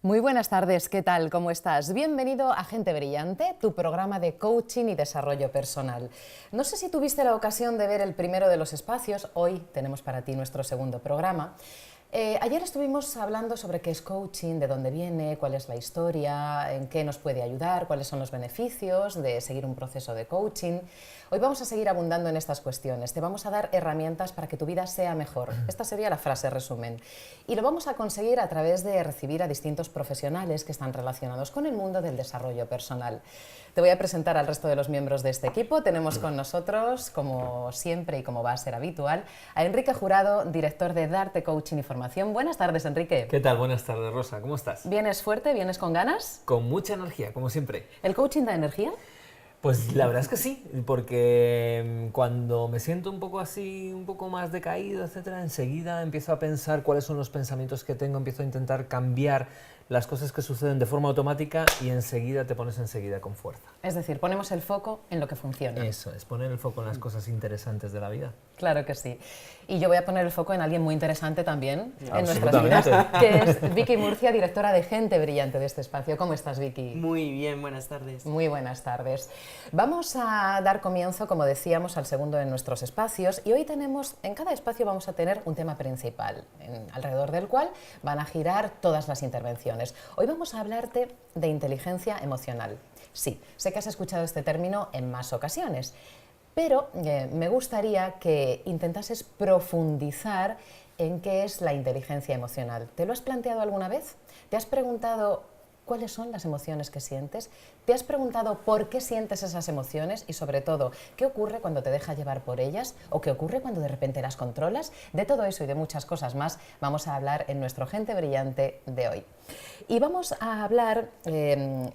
Muy buenas tardes, ¿qué tal? ¿Cómo estás? Bienvenido a Gente Brillante, tu programa de coaching y desarrollo personal. No sé si tuviste la ocasión de ver el primero de los espacios, hoy tenemos para ti nuestro segundo programa. Ayer estuvimos hablando sobre qué es coaching, de dónde viene, cuál es la historia, en qué nos puede ayudar, cuáles son los beneficios de seguir un proceso de coaching. Hoy vamos a seguir abundando en estas cuestiones, te vamos a dar herramientas para que tu vida sea mejor. Esta sería la frase resumen. Y lo vamos a conseguir a través de recibir a distintos profesionales que están relacionados con el mundo del desarrollo personal. Te voy a presentar al resto de los miembros de este equipo. Tenemos con nosotros, como siempre y como va a ser habitual, a Enrique Jurado, director de Darte Coaching y Formación. Buenas tardes, Enrique. ¿Qué tal? Buenas tardes, Rosa. ¿Cómo estás? ¿Vienes fuerte? ¿Vienes con ganas? Con mucha energía, como siempre. ¿El coaching da energía? Pues la verdad es que sí, porque cuando me siento un poco así, un poco más decaído, etcétera, enseguida empiezo a pensar cuáles son los pensamientos que tengo, empiezo a intentar cambiar las cosas que suceden de forma automática y enseguida te pones con fuerza. Es decir, ponemos el foco en lo que funciona. Eso, es poner el foco en las cosas interesantes de la vida. Claro que sí. Y yo voy a poner el foco en alguien muy interesante también en nuestras vidas, que es Vicky Murcia, directora de Gente Brillante de este espacio. ¿Cómo estás, Vicky? Muy bien, buenas tardes. Muy buenas tardes. Vamos a dar comienzo, como decíamos, al segundo de nuestros espacios y hoy tenemos, en cada espacio vamos a tener un tema principal, alrededor del cual van a girar todas las intervenciones. Hoy vamos a hablarte de inteligencia emocional. Sí, sé que has escuchado este término en más ocasiones, pero me gustaría que intentases profundizar en qué es la inteligencia emocional. ¿Te lo has planteado alguna vez? ¿Te has preguntado cuáles son las emociones que sientes? ¿Te has preguntado por qué sientes esas emociones? Y sobre todo, ¿qué ocurre cuando te dejas llevar por ellas? ¿O qué ocurre cuando de repente las controlas? De todo eso y de muchas cosas más vamos a hablar en nuestro Gente Brillante de hoy. Y vamos a hablar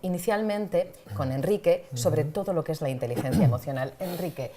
inicialmente con Enrique sobre todo lo que es la inteligencia emocional. Enrique,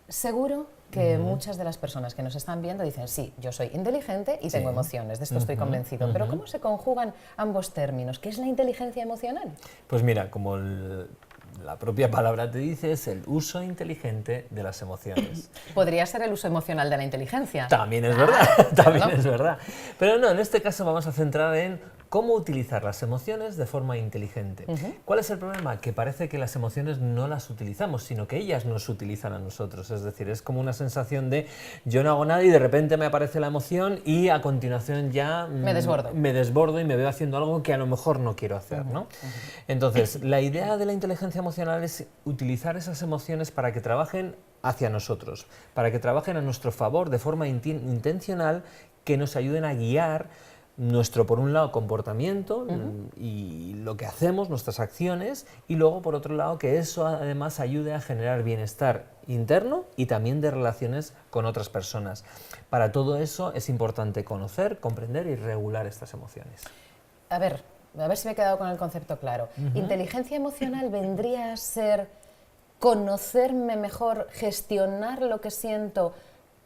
seguro que muchas de las personas que nos están viendo dicen, sí, yo soy inteligente y tengo emociones, de esto estoy convencido, pero ¿cómo se conjugan ambos términos? ¿Qué es la inteligencia emocional? Pues mira, como la propia palabra te dice, es el uso inteligente de las emociones. Podría ser el uso emocional de la inteligencia. También es verdad, también es verdad. Pero no, en este caso vamos a centrar en cómo utilizar las emociones de forma inteligente. ¿Cuál es el problema? Que parece que las emociones no las utilizamos, sino que ellas nos utilizan a nosotros. Es decir, es como una sensación de yo no hago nada y de repente me aparece la emoción y a continuación ya me desbordo y me veo haciendo algo que a lo mejor no quiero hacer, ¿no? Entonces, la idea de la inteligencia emocional es utilizar esas emociones para que trabajen hacia nosotros, para que trabajen a nuestro favor de forma intencional, que nos ayuden a guiar nuestro, por un lado, comportamiento y lo que hacemos, nuestras acciones, y luego, por otro lado, que eso además ayude a generar bienestar interno y también de relaciones con otras personas. Para todo eso es importante conocer, comprender y regular estas emociones. A ver si me he quedado con el concepto claro. Inteligencia emocional vendría a ser conocerme mejor, gestionar lo que siento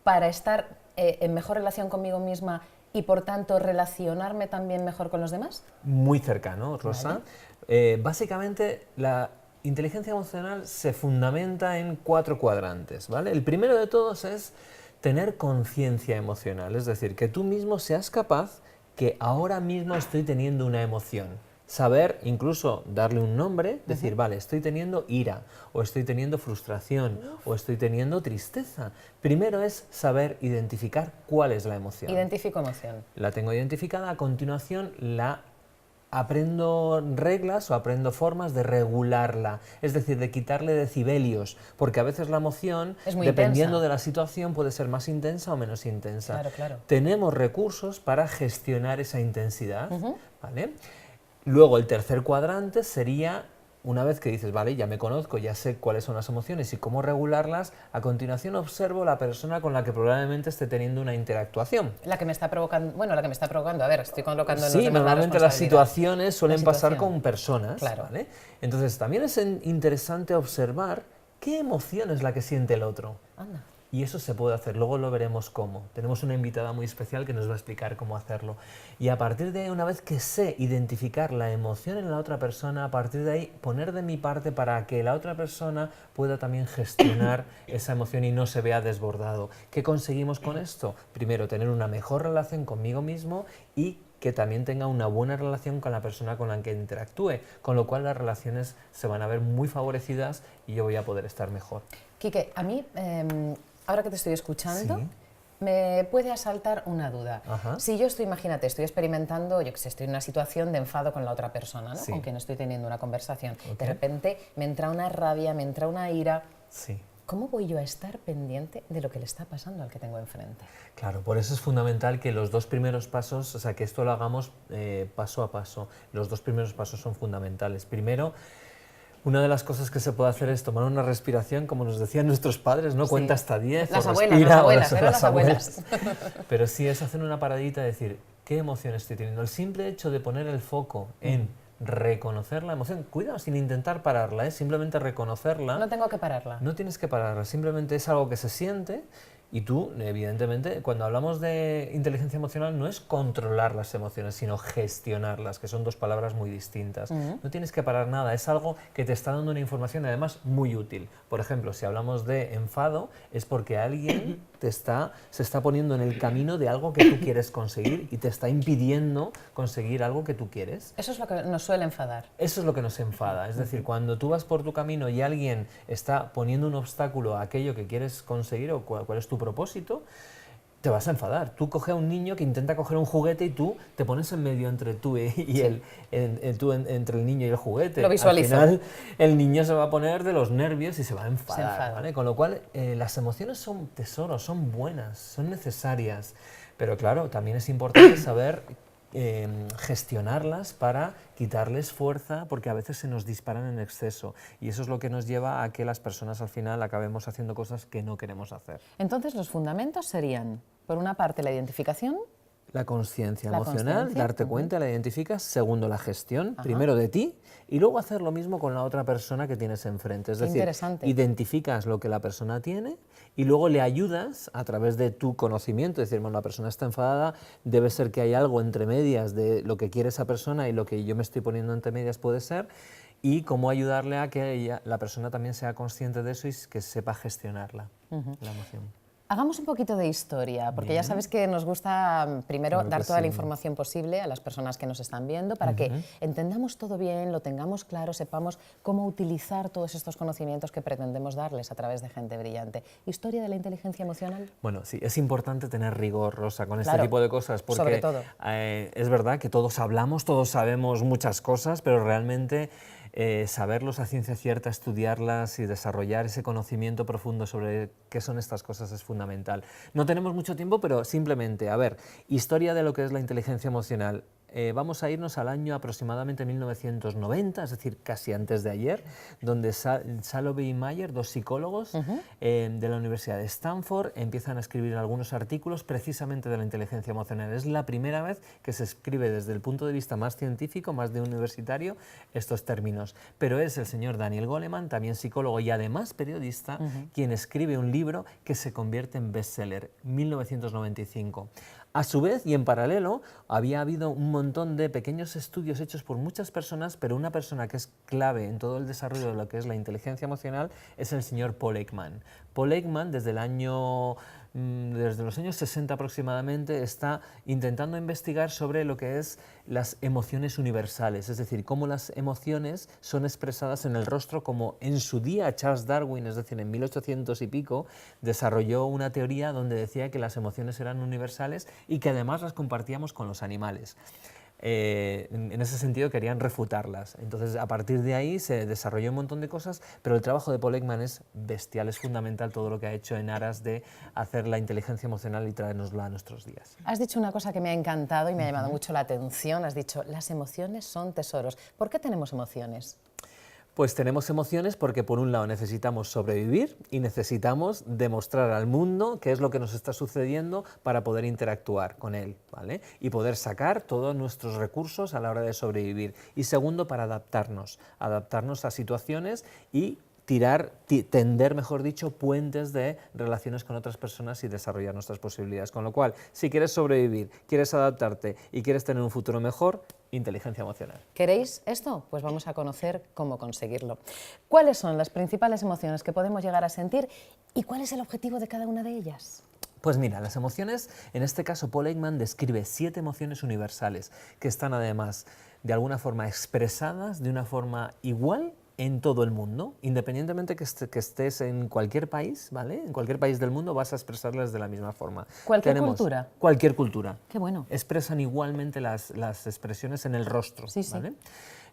para estar en mejor relación conmigo misma y por tanto relacionarme también mejor con los demás. Muy cercano, Rosa. Vale. Básicamente la inteligencia emocional se fundamenta en 4 cuadrantes, ¿vale? El primero de todos es tener conciencia emocional, es decir, que tú mismo seas capaz que ahora mismo estoy teniendo una emoción. Saber, incluso darle un nombre, decir, vale, estoy teniendo ira, o estoy teniendo frustración, o estoy teniendo tristeza. Primero es saber identificar cuál es la emoción. Identifico emoción. La tengo identificada, a continuación la aprendo reglas o aprendo formas de regularla, es decir, de quitarle decibelios, porque a veces la emoción, dependiendo de la situación, puede ser más intensa o menos intensa. Claro, claro. Tenemos recursos para gestionar esa intensidad, ¿vale? Luego el tercer cuadrante sería, una vez que dices, vale, ya me conozco, ya sé cuáles son las emociones y cómo regularlas, a continuación observo la persona con la que probablemente esté teniendo una interactuación. La que me está provocando, bueno, la que me está provocando, a ver, estoy colocando en los demás normalmente las situaciones suelen pasar con personas, ¿vale? Entonces también es interesante observar qué emoción es la que siente el otro. Anda. Y eso se puede hacer, luego lo veremos cómo. Tenemos una invitada muy especial que nos va a explicar cómo hacerlo. Y a partir de ahí, una vez que sé identificar la emoción en la otra persona, a partir de ahí poner de mi parte para que la otra persona pueda también gestionar esa emoción y no se vea desbordado. ¿Qué conseguimos con esto? Primero, tener una mejor relación conmigo mismo y que también tenga una buena relación con la persona con la que interactúe, con lo cual las relaciones se van a ver muy favorecidas y yo voy a poder estar mejor. Quique, a mí, ahora que te estoy escuchando, Sí. me puede asaltar una duda. Ajá. Si yo estoy, imagínate, estoy experimentando, yo que sé, estoy en una situación de enfado con la otra persona, ¿no? Sí. Con quien estoy teniendo una conversación. Ok. De repente me entra una rabia, me entra una ira. Sí. ¿Cómo voy yo a estar pendiente de lo que le está pasando al que tengo enfrente? Claro, por eso es fundamental que los 2 primeros pasos, o sea, que esto lo hagamos paso a paso. Los 2 primeros pasos son fundamentales. Primero, una de las cosas que se puede hacer es tomar una respiración, como nos decían nuestros padres, ¿no? Sí. Cuenta hasta 10 Las o abuelas, respira, las abuelas, o eran las abuelas. Pero sí es hacer una paradita y decir, ¿qué emoción estoy teniendo? El simple hecho de poner el foco en reconocer la emoción, cuidado, sin intentar pararla, simplemente reconocerla. No tengo que pararla. No tienes que pararla, simplemente es algo que se siente y tú, evidentemente, cuando hablamos de inteligencia emocional no es controlar las emociones, sino gestionarlas, que son 2 palabras muy distintas. No tienes que parar nada, es algo que te está dando una información además muy útil. Por ejemplo, si hablamos de enfado, es porque alguien se está poniendo en el camino de algo que tú quieres conseguir y te está impidiendo conseguir algo que tú quieres. Eso es lo que nos suele enfadar. Eso es lo que nos enfada, es decir, cuando tú vas por tu camino y alguien está poniendo un obstáculo a aquello que quieres conseguir o cuál es tu propósito, te vas a enfadar. Tú coges a un niño que intenta coger un juguete y tú te pones en medio entre tú y entre el niño y el juguete. Lo visualizo. Al final el niño se va a poner de los nervios y se va a enfadar. Se enfada. ¿Vale? Con lo cual las emociones son tesoros, son buenas, son necesarias, pero claro, también es importante saber gestionarlas para quitarles fuerza, porque a veces se nos disparan en exceso y eso es lo que nos lleva a que las personas al final acabemos haciendo cosas que no queremos hacer. Entonces, los fundamentos serían, por una parte, la identificación. La conciencia La emocional, consciencia, darte cuenta, la identificas. Segundo, la gestión, primero de ti y luego hacer lo mismo con la otra persona que tienes enfrente. Es Qué decir, interesante. identificas lo que la persona tiene y luego le ayudas a través de tu conocimiento. Es decir, bueno, la persona está enfadada, debe ser que hay algo entre medias de lo que quiere esa persona y lo que yo me estoy poniendo entre medias puede ser. Y cómo ayudarle a que la persona también sea consciente de eso y que sepa gestionarla, la emoción. Hagamos un poquito de historia, porque Bien. ya sabes que nos gusta primero Claro dar que toda la sí. información posible a las personas que nos están viendo para que entendamos todo bien, lo tengamos claro, sepamos cómo utilizar todos estos conocimientos que pretendemos darles a través de Gente Brillante. ¿Historia de la inteligencia emocional? Bueno, sí, es importante tener rigor, Rosa, con Claro, este tipo de cosas, porque sobre todo. Es verdad que todos hablamos, todos sabemos muchas cosas, pero realmente saberlos a ciencia cierta, estudiarlas y desarrollar ese conocimiento profundo sobre qué son estas cosas es fundamental. No tenemos mucho tiempo, pero simplemente, a ver, historia de lo que es la inteligencia emocional. Vamos a irnos al año aproximadamente 1990, es decir, casi antes de ayer, donde Salovey y Mayer, 2 psicólogos de la Universidad de Stanford, empiezan a escribir algunos artículos precisamente de la inteligencia emocional. Es la primera vez que se escribe desde el punto de vista más científico, más de universitario, estos términos. Pero es el señor Daniel Goleman, también psicólogo y además periodista, quien escribe un libro que se convierte en bestseller, 1995. A su vez y en paralelo había habido un montón de pequeños estudios hechos por muchas personas, pero una persona que es clave en todo el desarrollo de lo que es la inteligencia emocional es el señor Paul Ekman. Paul Ekman desde los años 60 aproximadamente está intentando investigar sobre lo que es las emociones universales, es decir, cómo las emociones son expresadas en el rostro, como en su día Charles Darwin, es decir, en 1800 y pico, desarrolló una teoría donde decía que las emociones eran universales y que además las compartíamos con los animales. En ese sentido querían refutarlas. Entonces, a partir de ahí se desarrolló un montón de cosas, pero el trabajo de Paul Ekman es bestial, es fundamental todo lo que ha hecho en aras de hacer la inteligencia emocional y traernosla a nuestros días. Has dicho una cosa que me ha encantado y me ha llamado mucho la atención. Has dicho, las emociones son tesoros. ¿Por qué tenemos emociones? Pues tenemos emociones porque por un lado necesitamos sobrevivir y necesitamos demostrar al mundo qué es lo que nos está sucediendo para poder interactuar con él, ¿vale? Y poder sacar todos nuestros recursos a la hora de sobrevivir. Y segundo, para adaptarnos a situaciones y tender, mejor dicho, puentes de relaciones con otras personas y desarrollar nuestras posibilidades. Con lo cual, si quieres sobrevivir, quieres adaptarte y quieres tener un futuro mejor, inteligencia emocional. ¿Queréis esto? Pues vamos a conocer cómo conseguirlo. ¿Cuáles son las principales emociones que podemos llegar a sentir y cuál es el objetivo de cada una de ellas? Pues mira, las emociones, en este caso Paul Ekman describe 7 emociones universales que están además de alguna forma expresadas de una forma igual en todo el mundo, independientemente que estés en cualquier país, ¿vale? En cualquier país del mundo vas a expresarlas de la misma forma. ¿Cualquier cultura? Cualquier cultura. Qué bueno. Expresan igualmente las expresiones en el rostro, Sí, ¿vale? sí.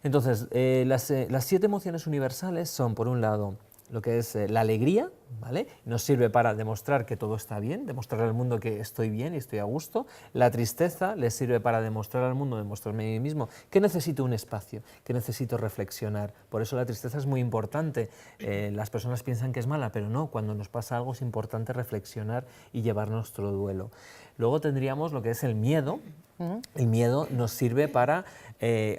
Entonces, las 7 emociones universales son, por un lado, lo que es la alegría, ¿vale? Nos sirve para demostrar que todo está bien, demostrar al mundo que estoy bien y estoy a gusto. La tristeza les sirve para demostrar al mundo, demostrarme a mí mismo que necesito un espacio, que necesito reflexionar. Por eso la tristeza es muy importante. Las personas piensan que es mala, pero no, cuando nos pasa algo es importante reflexionar y llevar nuestro duelo. Luego tendríamos lo que es el miedo. El miedo nos sirve para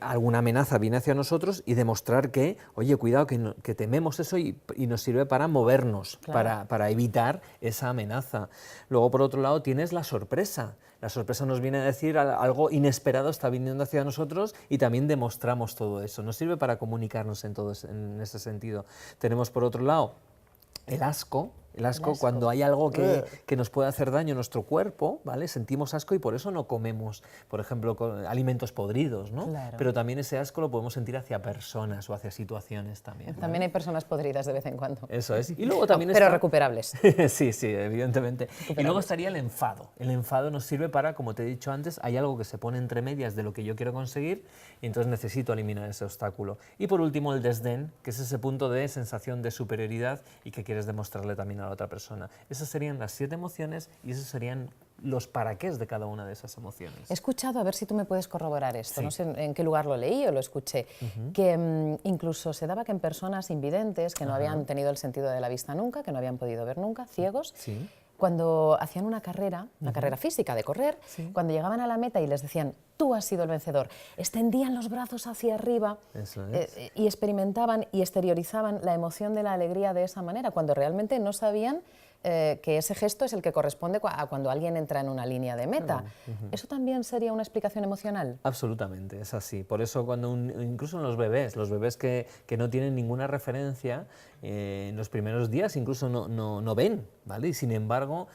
alguna amenaza viene hacia nosotros y demostrar que, oye, cuidado, que tememos eso y nos sirve para movernos, claro, para evitar esa amenaza. Luego, por otro lado, tienes la sorpresa. La sorpresa nos viene a decir algo inesperado está viniendo hacia nosotros y también demostramos todo eso. Nos sirve para comunicarnos en ese sentido. Tenemos, por otro lado, el asco. El asco, cuando hay algo que nos puede hacer daño a nuestro cuerpo, ¿vale? Sentimos asco y por eso no comemos, por ejemplo, alimentos podridos, ¿no? Claro. Pero también ese asco lo podemos sentir hacia personas o hacia situaciones también, ¿vale? También hay personas podridas de vez en cuando. Eso es. Y luego también pero recuperables. Sí, sí, evidentemente. Y luego estaría el enfado. El enfado nos sirve para, como te he dicho antes, hay algo que se pone entre medias de lo que yo quiero conseguir y entonces necesito eliminar ese obstáculo. Y por último, el desdén, que es ese punto de sensación de superioridad y que quieres demostrarle también a la otra persona. Esas serían las 7 emociones y esos serían los para qués de cada una de esas emociones. He escuchado, a ver si tú me puedes corroborar esto, sí, no sé en qué lugar lo leí o lo escuché, que incluso se daba que en personas invidentes, que no habían tenido el sentido de la vista nunca, que no habían podido ver nunca, ciegos, sí, cuando hacían una carrera física de correr, cuando llegaban a la meta y les decían, tú has sido el vencedor, extendían los brazos hacia arriba y experimentaban y exteriorizaban la emoción de la alegría de esa manera, cuando realmente no sabían que ese gesto es el que corresponde a cuando alguien entra en una línea de meta. ¿Eso también sería una explicación emocional? Absolutamente, es así. Por eso cuando incluso en los bebés que no tienen ninguna referencia, en los primeros días incluso no ven, ¿vale? Y sin embargo,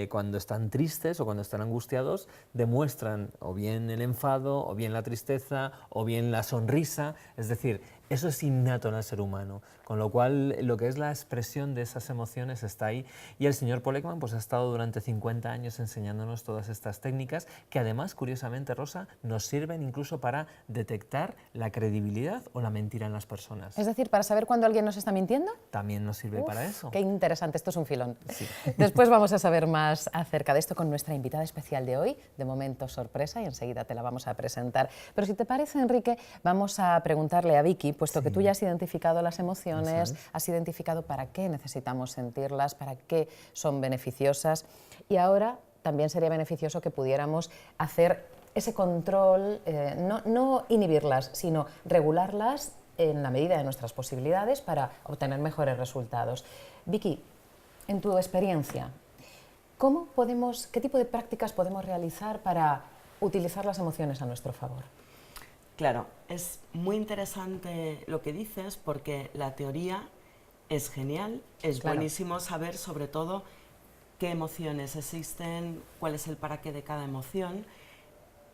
cuando están tristes o cuando están angustiados, demuestran o bien el enfado, o bien la tristeza, o bien la sonrisa, es decir, eso es innato en el ser humano, con lo cual lo que es la expresión de esas emociones está ahí. Y el señor Paul Ekman pues, ha estado durante 50 años enseñándonos todas estas técnicas que además, curiosamente, Rosa, nos sirven incluso para detectar la credibilidad o la mentira en las personas. Es decir, para saber cuándo alguien nos está mintiendo. También nos sirve para eso. Qué interesante, esto es un filón. Sí. Después vamos a saber más acerca de esto con nuestra invitada especial de hoy, de momento sorpresa, y enseguida te la vamos a presentar. Pero si te parece, Enrique, vamos a preguntarle a Vicky, puesto que tú ya has identificado las emociones, has identificado para qué necesitamos sentirlas, para qué son beneficiosas, y ahora también sería beneficioso que pudiéramos hacer ese control, no inhibirlas, sino regularlas en la medida de nuestras posibilidades para obtener mejores resultados. Vicky, en tu experiencia, ¿qué tipo de prácticas podemos realizar para utilizar las emociones a nuestro favor? Claro, es muy interesante lo que dices porque la teoría es genial, es buenísimo saber sobre todo qué emociones existen, cuál es el para qué de cada emoción,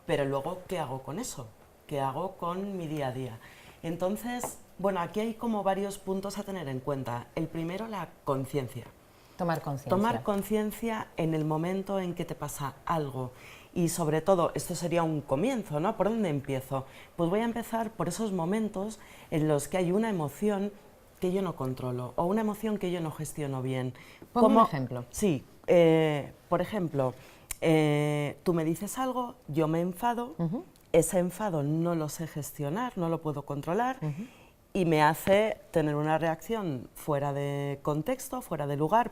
pero luego qué hago con eso, qué hago con mi día a día. Entonces, bueno, aquí hay como varios puntos a tener en cuenta. El primero, la conciencia. Tomar conciencia. Tomar conciencia en el momento en que te pasa algo. Y sobre todo, esto sería un comienzo, ¿no? ¿Por dónde empiezo? Pues voy a empezar por esos momentos en los que hay una emoción que yo no controlo o una emoción que yo no gestiono bien. Ponme un ejemplo. Sí, por ejemplo, tú me dices algo, yo me enfado, ese enfado no lo sé gestionar, no lo puedo controlar y me hace tener una reacción fuera de contexto, fuera de lugar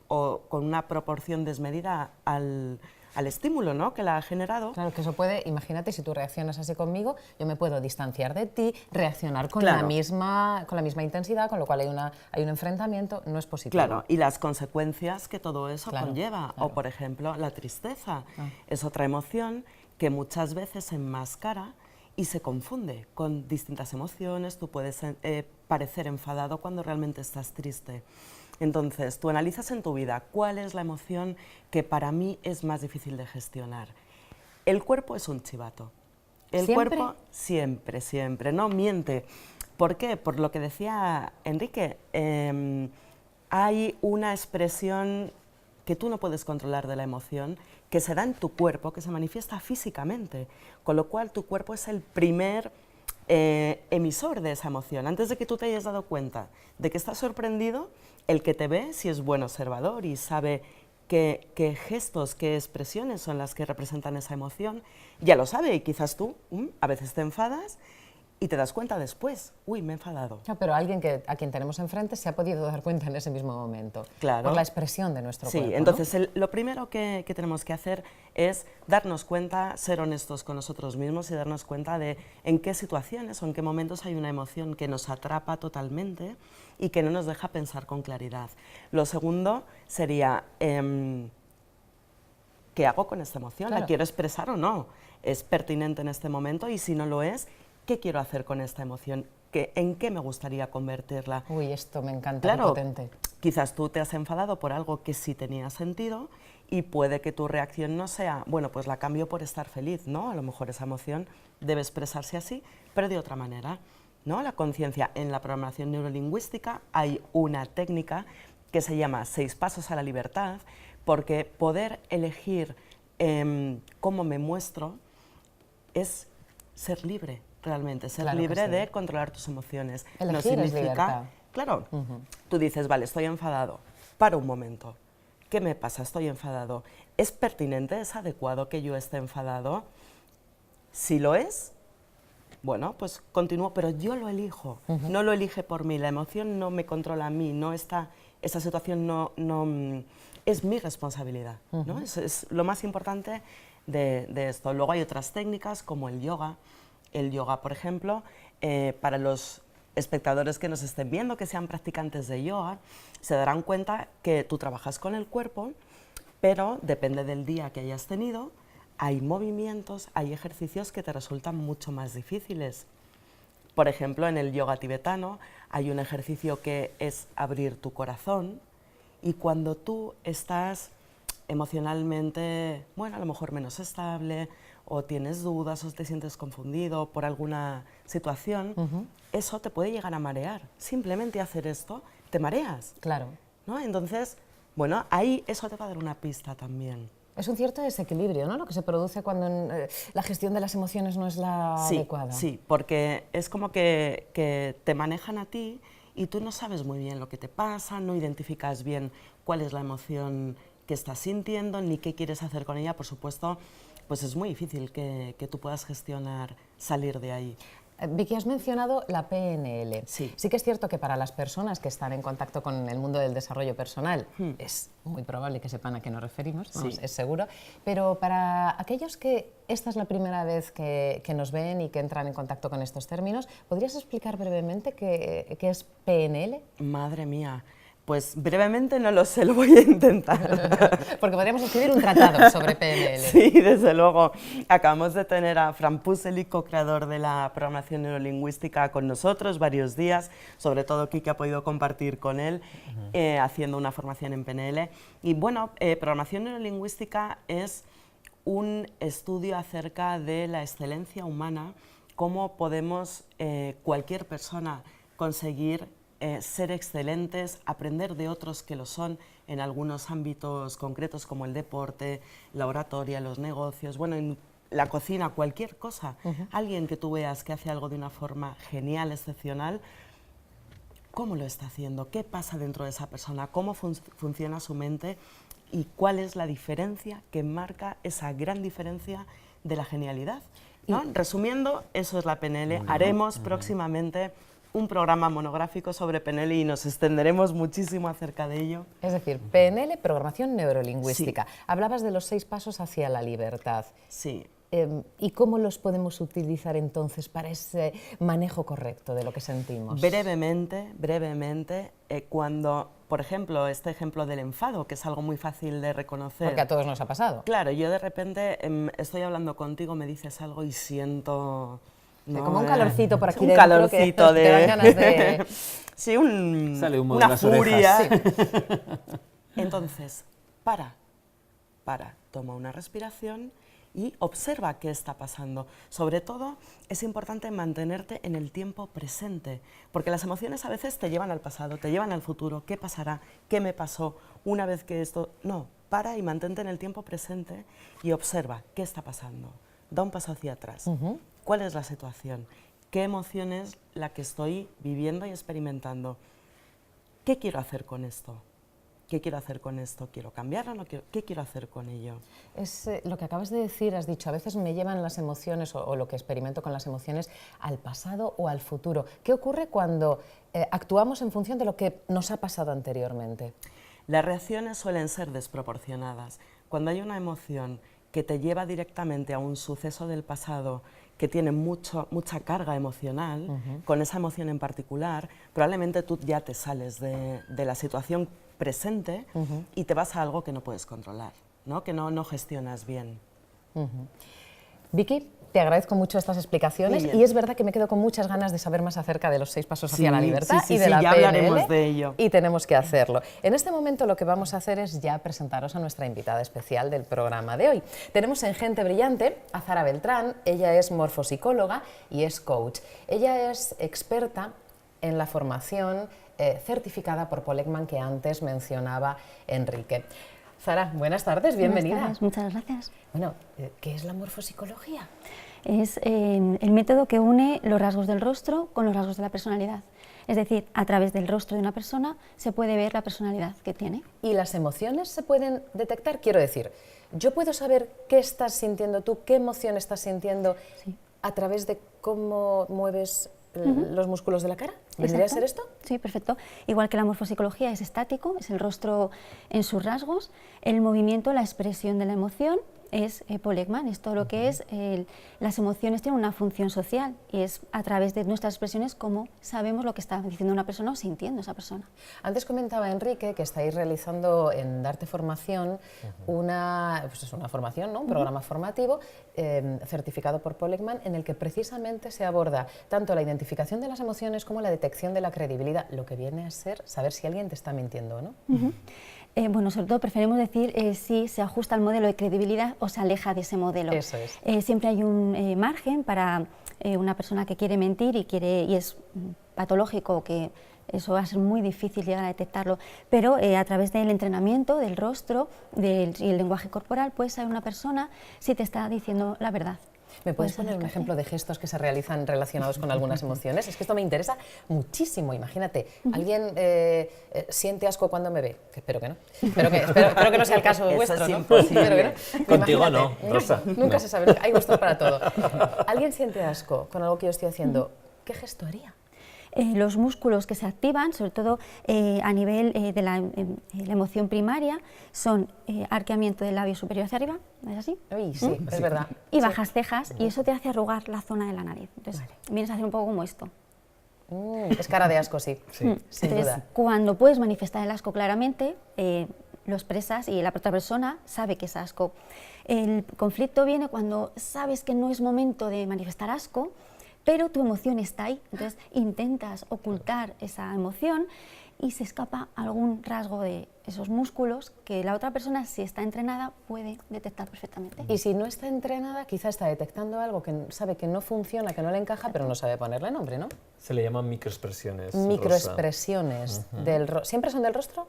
o con una proporción desmedida al estímulo, ¿no?, que la ha generado. Claro, que eso puede, imagínate, si tú reaccionas así conmigo, yo me puedo distanciar de ti, reaccionar con la misma intensidad, con lo cual hay un enfrentamiento, no es positivo. Claro, y las consecuencias que todo eso conlleva. O, por ejemplo, la tristeza es otra emoción que muchas veces se enmascara y se confunde con distintas emociones. Tú puedes parecer enfadado cuando realmente estás triste. Entonces, tú analizas en tu vida cuál es la emoción que para mí es más difícil de gestionar. El cuerpo es un chivato. El ¿Siempre? cuerpo siempre, no miente. ¿Por qué? Por lo que decía Enrique, hay una expresión que tú no puedes controlar de la emoción, que se da en tu cuerpo, que se manifiesta físicamente, con lo cual tu cuerpo es el primer emisor de esa emoción. Antes de que tú te hayas dado cuenta de que estás sorprendido, el que te ve, si es buen observador y sabe qué gestos, qué expresiones son las que representan esa emoción, ya lo sabe, y quizás tú a veces te enfadas y te das cuenta después, uy, me he enfadado. No, pero alguien a quien tenemos enfrente se ha podido dar cuenta en ese mismo momento, Claro. por la expresión de nuestro cuerpo. Sí, entonces lo primero que tenemos que hacer es darnos cuenta, ser honestos con nosotros mismos y darnos cuenta de en qué situaciones o en qué momentos hay una emoción que nos atrapa totalmente y que no nos deja pensar con claridad. Lo segundo sería, ¿qué hago con esta emoción? Claro. ¿La quiero expresar o no? ¿Es pertinente en este momento? Y si no lo es, ¿qué quiero hacer con esta emoción? ¿En qué me gustaría convertirla? Uy, esto me encanta, Claro, qué potente. quizás tú te has enfadado por algo que sí tenía sentido y puede que tu reacción no sea, bueno, pues la cambio por estar feliz, ¿no? A lo mejor esa emoción debe expresarse así, pero de otra manera, ¿no? La conciencia, en la programación neurolingüística hay una técnica que se llama 6 pasos a la libertad, porque poder elegir cómo me muestro es ser libre. Realmente, ser Claro que libre sí. de controlar tus emociones. Elegir no es significa, libertad. claro, tú dices, vale, estoy enfadado, para un momento, ¿qué me pasa? Estoy enfadado. ¿Es pertinente, es adecuado que yo esté enfadado? Si lo es, bueno, pues continúo, pero yo lo elijo, no lo elige por mí, la emoción no me controla a mí, no está, esa situación no es mi responsabilidad, ¿no? Es lo más importante de esto. Luego hay otras técnicas como el yoga. El yoga, por ejemplo, para los espectadores que nos estén viendo, que sean practicantes de yoga, se darán cuenta que tú trabajas con el cuerpo, pero depende del día que hayas tenido, hay movimientos, hay ejercicios que te resultan mucho más difíciles. Por ejemplo, en el yoga tibetano hay un ejercicio que es abrir tu corazón, y cuando tú estás emocionalmente, bueno, a lo mejor menos estable, o tienes dudas, o te sientes confundido por alguna situación, eso te puede llegar a marear. Simplemente hacer esto, te mareas. Claro. ¿No? Entonces, bueno, ahí eso te va a dar una pista también. Es un cierto desequilibrio, ¿no? Lo que se produce cuando la gestión de las emociones no es la adecuada. Sí, porque es como que te manejan a ti y tú no sabes muy bien lo que te pasa, no identificas bien cuál es la emoción que estás sintiendo, ni qué quieres hacer con ella. Por supuesto, pues es muy difícil que tú puedas gestionar, salir de ahí. Vicky, has mencionado la PNL. Sí. Sí que es cierto que para las personas que están en contacto con el mundo del desarrollo personal es muy probable que sepan a qué nos referimos, vamos, Sí. es seguro, pero para aquellos que esta es la primera vez que nos ven y que entran en contacto con estos términos, ¿podrías explicar brevemente qué es PNL? Madre mía, pues brevemente no lo sé, lo voy a intentar. Porque podríamos escribir un tratado sobre PNL. Sí, desde luego. Acabamos de tener a Fran Pusely, co-creador de la programación neurolingüística, con nosotros varios días, sobre todo Kiki ha podido compartir con él, haciendo una formación en PNL. Y bueno, programación neurolingüística es un estudio acerca de la excelencia humana, cómo podemos cualquier persona conseguir ser excelentes, aprender de otros que lo son en algunos ámbitos concretos como el deporte, la oratoria, los negocios, bueno, en la cocina, cualquier cosa. Alguien que tú veas que hace algo de una forma genial, excepcional, ¿cómo lo está haciendo? ¿Qué pasa dentro de esa persona? ¿Cómo funciona su mente? ¿Y cuál es la diferencia que marca esa gran diferencia de la genialidad? ¿No? Resumiendo, eso es la PNL. Haremos próximamente un programa monográfico sobre PNL y nos extenderemos muchísimo acerca de ello. Es decir, PNL, programación neurolingüística. Sí. Hablabas de los 6 pasos hacia la libertad. Sí. ¿Y cómo los podemos utilizar entonces para ese manejo correcto de lo que sentimos? Brevemente, cuando, por ejemplo, este ejemplo del enfado, que es algo muy fácil de reconocer. Porque a todos nos ha pasado. Claro, yo de repente estoy hablando contigo, me dices algo y siento... ¿no? Como un calorcito por aquí un dentro, calorcito que te dan ganas de Sí, sale humo una de las furia. orejas. Sí. Entonces, para, toma una respiración y observa qué está pasando. Sobre todo, es importante mantenerte en el tiempo presente, porque las emociones a veces te llevan al pasado, te llevan al futuro. ¿Qué pasará? ¿Qué me pasó una vez que esto...? No, para y mantente en el tiempo presente y observa qué está pasando. Da un paso hacia atrás. ¿Cuál es la situación? ¿Qué emoción es la que estoy viviendo y experimentando? ¿Qué quiero hacer con esto? ¿Qué quiero hacer con esto? ¿Quiero cambiarlo? ¿No quiero? ¿Qué quiero hacer con ello? Es lo que acabas de decir, has dicho, a veces me llevan las emociones o lo que experimento con las emociones al pasado o al futuro. ¿Qué ocurre cuando actuamos en función de lo que nos ha pasado anteriormente? Las reacciones suelen ser desproporcionadas. Cuando hay una emoción que te lleva directamente a un suceso del pasado que tiene mucha carga emocional, con esa emoción en particular, probablemente tú ya te sales de la situación presente y te vas a algo que no puedes controlar, ¿no? Que no gestionas bien. Vicky, te agradezco mucho estas explicaciones y es verdad que me quedo con muchas ganas de saber más acerca de los 6 pasos hacia la libertad y de la ya PNL, hablaremos de ello. y tenemos que hacerlo. En este momento lo que vamos a hacer es ya presentaros a nuestra invitada especial del programa de hoy. Tenemos en Gente Brillante a Zara Beltrán, ella es morfopsicóloga y es coach. Ella es experta en la formación certificada por Paul Ekman que antes mencionaba Enrique. Zara, buenas tardes, bienvenida. Buenas tardes, muchas gracias. Bueno, ¿qué es la morfopsicología? Es el método que une los rasgos del rostro con los rasgos de la personalidad. Es decir, a través del rostro de una persona se puede ver la personalidad que tiene. ¿Y las emociones se pueden detectar? Quiero decir, ¿yo puedo saber qué estás sintiendo tú, qué emoción estás sintiendo a través de cómo mueves los músculos de la cara? ¿Vendría a ser esto? Sí, perfecto. Igual que la morfopsicología es estático, es el rostro en sus rasgos, el movimiento, la expresión de la emoción es Paul Ekman, es todo lo que es, las emociones tienen una función social y es a través de nuestras expresiones como sabemos lo que está diciendo una persona o sintiendo esa persona. Antes comentaba Enrique que estáis realizando en Darte Formación una formación, ¿no? Un programa formativo certificado por Paul Ekman en el que precisamente se aborda tanto la identificación de las emociones como la detección de la credibilidad, lo que viene a ser saber si alguien te está mintiendo o no. Bueno, sobre todo preferimos decir si se ajusta al modelo de credibilidad o se aleja de ese modelo. Eso es. Siempre hay un margen para una persona que quiere mentir y es patológico, que eso va a ser muy difícil llegar a detectarlo, pero a través del entrenamiento, del rostro y el lenguaje corporal puedes saber una persona si te está diciendo la verdad. ¿Me puedes poner un ejemplo de gestos que se realizan relacionados con algunas emociones? Es que esto me interesa muchísimo. Imagínate, alguien siente asco cuando me ve, que espero que no. Espero que no sea el caso vuestro, ¿no? Imposible. Contigo no, Rosa. Nunca se sabe, hay gustos para todo. Alguien siente asco con algo que yo estoy haciendo, ¿qué gesto haría? Los músculos que se activan, sobre todo a nivel de la emoción primaria, son arqueamiento del labio superior hacia arriba, ¿es así? Uy, sí, es verdad. Y bajas cejas, y eso te hace arrugar la zona de la nariz. Entonces, vienes a hacer un poco como esto. Es cara de asco, sí, sin Entonces, duda. cuando puedes manifestar el asco claramente, lo expresas y la otra persona sabe que es asco. El conflicto viene cuando sabes que no es momento de manifestar asco, pero tu emoción está ahí, entonces intentas ocultar esa emoción y se escapa algún rasgo de esos músculos que la otra persona, si está entrenada, puede detectar perfectamente. Y si no está entrenada, quizá está detectando algo que sabe que no funciona, que no le encaja, pero no sabe ponerle nombre, ¿no? Se le llaman microexpresiones. Microexpresiones. ¿Siempre son del rostro?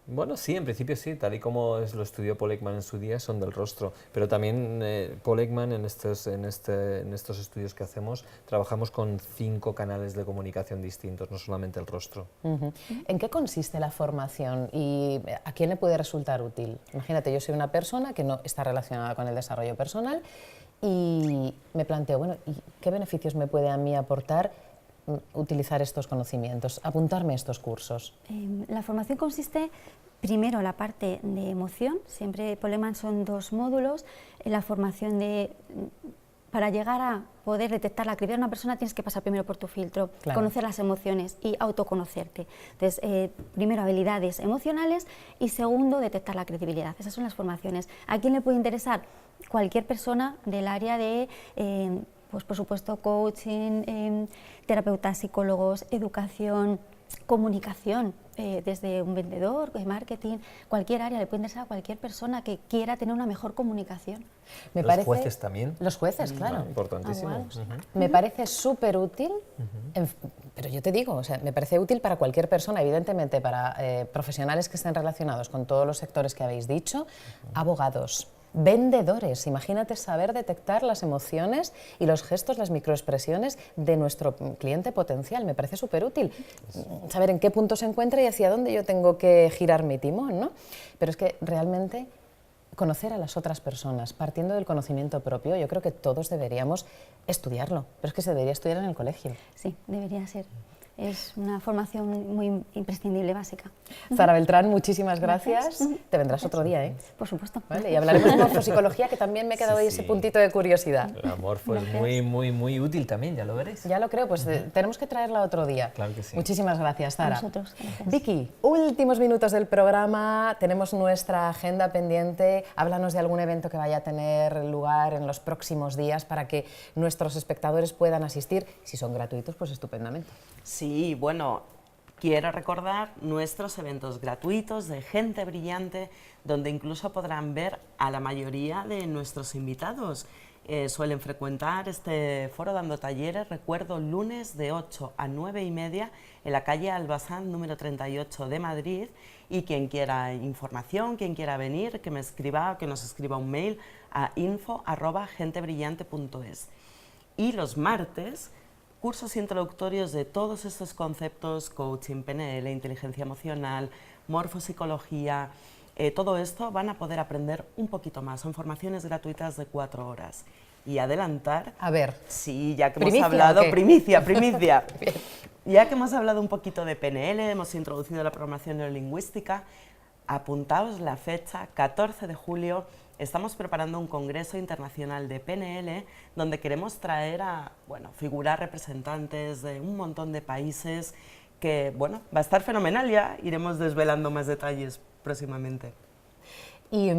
Bueno, sí, en principio sí, tal y como lo estudió Paul Ekman en su día, son del rostro. Pero también Paul Ekman, en estos estudios que hacemos, trabajamos con 5 canales de comunicación distintos, no solamente el rostro. ¿En qué consiste la formación y a quién le puede resultar útil? Imagínate, yo soy una persona que no está relacionada con el desarrollo personal y me planteo, bueno, ¿y qué beneficios me puede a mí aportar utilizar estos conocimientos, apuntarme a estos cursos? La formación consiste primero la parte de emoción, siempre Paul Ekman son 2 módulos, la formación para llegar a poder detectar la credibilidad de una persona tienes que pasar primero por tu filtro, conocer las emociones y autoconocerte. Entonces, primero habilidades emocionales y segundo detectar la credibilidad. Esas son las formaciones. ¿A quién le puede interesar? Cualquier persona del área de pues por supuesto coaching, terapeutas, psicólogos, educación, comunicación, desde un vendedor, marketing, cualquier área, le puede interesar a cualquier persona que quiera tener una mejor comunicación. Los jueces también. Los jueces, claro. Importantísimo. Abogados. Me parece súper útil, pero yo te digo, o sea, me parece útil para cualquier persona, evidentemente para profesionales que estén relacionados con todos los sectores que habéis dicho, abogados, vendedores. Imagínate saber detectar las emociones y los gestos, las microexpresiones de nuestro cliente potencial. Me parece súper útil saber en qué punto se encuentra y hacia dónde yo tengo que girar mi timón, ¿no? Pero es que realmente conocer a las otras personas, partiendo del conocimiento propio, yo creo que todos deberíamos estudiarlo, pero es que se debería estudiar en el colegio. Sí, debería ser. Es una formación muy imprescindible, básica. Sara Beltrán, muchísimas gracias. Te vendrás otro día, ¿eh? Por supuesto. ¿Vale? Y hablaremos de morfopsicología, que también me ha quedado ahí ese puntito de curiosidad. La morfo es muy útil también, ya lo veréis. Ya lo creo, pues tenemos que traerla otro día. Claro que sí. Muchísimas gracias, Sara. A vosotros, gracias. Vicky, últimos minutos del programa, tenemos nuestra agenda pendiente. Háblanos de algún evento que vaya a tener lugar en los próximos días para que nuestros espectadores puedan asistir. Si son gratuitos, pues estupendamente. Sí, bueno, quiero recordar nuestros eventos gratuitos de Gente Brillante, donde incluso podrán ver a la mayoría de nuestros invitados. Suelen frecuentar este foro dando talleres, recuerdo, lunes de 8 a 9:30 en la calle Albazán, número 38 de Madrid, y quien quiera información, quien quiera venir, que me escriba, que nos escriba un mail a info@gentebrillante.es. Y los martes, cursos introductorios de todos estos conceptos, coaching, PNL, inteligencia emocional, morfopsicología, todo esto van a poder aprender un poquito más. Son formaciones gratuitas de 4 horas. Y adelantar... A ver. Sí, ya que hemos ¿Primicia hablado... o qué? Primicia. Ya que hemos hablado un poquito de PNL, hemos introducido la programación neurolingüística, apuntaos la fecha, 14 de julio, estamos preparando un congreso internacional de PNL donde queremos traer a figuras representantes de un montón de países que, va a estar fenomenal, ya iremos desvelando más detalles próximamente. Y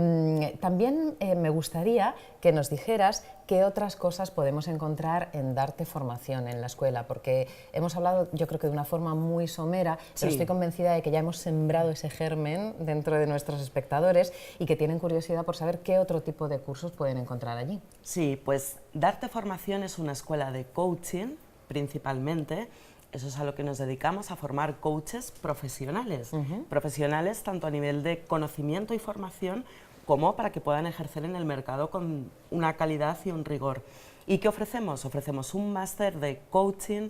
también me gustaría que nos dijeras qué otras cosas podemos encontrar en Darte Formación en la escuela, porque hemos hablado, yo creo que de una forma muy somera, pero Sí. estoy convencida de que ya hemos sembrado ese germen dentro de nuestros espectadores y que tienen curiosidad por saber qué otro tipo de cursos pueden encontrar allí. Sí, pues Darte Formación es una escuela de coaching, principalmente. Eso es a lo que nos dedicamos, a formar coaches profesionales. Profesionales tanto a nivel de conocimiento y formación como para que puedan ejercer en el mercado con una calidad y un rigor. ¿Y qué ofrecemos? Ofrecemos un máster de coaching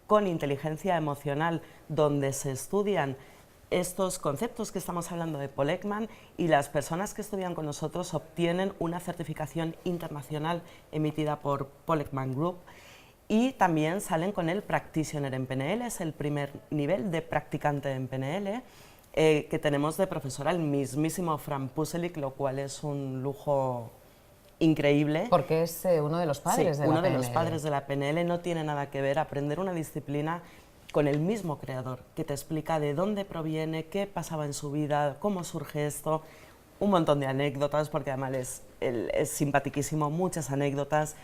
con inteligencia emocional donde se estudian estos conceptos que estamos hablando de Paul Ekman, y las personas que estudian con nosotros obtienen una certificación internacional emitida por Paul Ekman Group. Y también salen con el Practitioner en PNL, es el primer nivel de practicante en PNL que tenemos de profesora, el mismísimo Frank Pucelik, lo cual es un lujo increíble. Porque es uno de los padres de la PNL. Uno de los padres de la PNL. No tiene nada que ver aprender una disciplina con el mismo creador, que te explica de dónde proviene, qué pasaba en su vida, cómo surge esto, un montón de anécdotas, porque además es simpaticísimo, muchas anécdotas.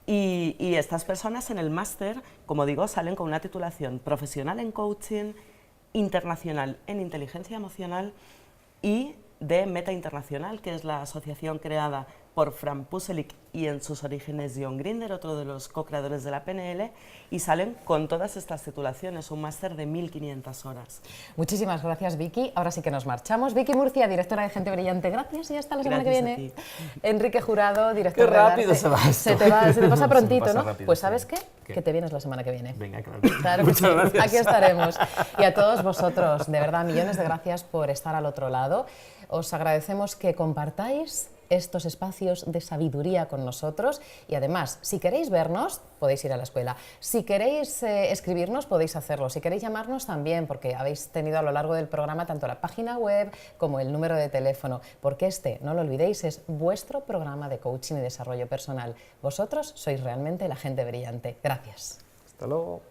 Y estas personas en el máster, como digo, salen con una titulación profesional en coaching, internacional en inteligencia emocional y de Meta Internacional, que es la asociación creada por Frank Pucelik y en sus orígenes John Grinder, otro de los co-creadores de la PNL, y salen con todas estas titulaciones, un máster de 1500 horas. Muchísimas gracias, Vicky. Ahora sí que nos marchamos. Vicky Murcia, directora de Gente Brillante, gracias y hasta la semana que Gracias viene. a ti. Enrique Jurado, director Qué de rápido Darte. se va esto. Se te pasa Se prontito, pasa ¿no? rápido, Pues sí. ¿sabes qué? ¿Qué? Que te vienes la semana que viene. Venga, claro. Claro que Muchas sí. gracias. Aquí estaremos. Y a todos vosotros, de verdad, millones de gracias por estar al otro lado. Os agradecemos que compartáis estos espacios de sabiduría con nosotros y además, si queréis vernos, podéis ir a la escuela. Si queréis escribirnos, podéis hacerlo. Si queréis llamarnos también, porque habéis tenido a lo largo del programa tanto la página web como el número de teléfono, porque este, no lo olvidéis, es vuestro programa de coaching y desarrollo personal. Vosotros sois realmente la gente brillante. Gracias. Hasta luego.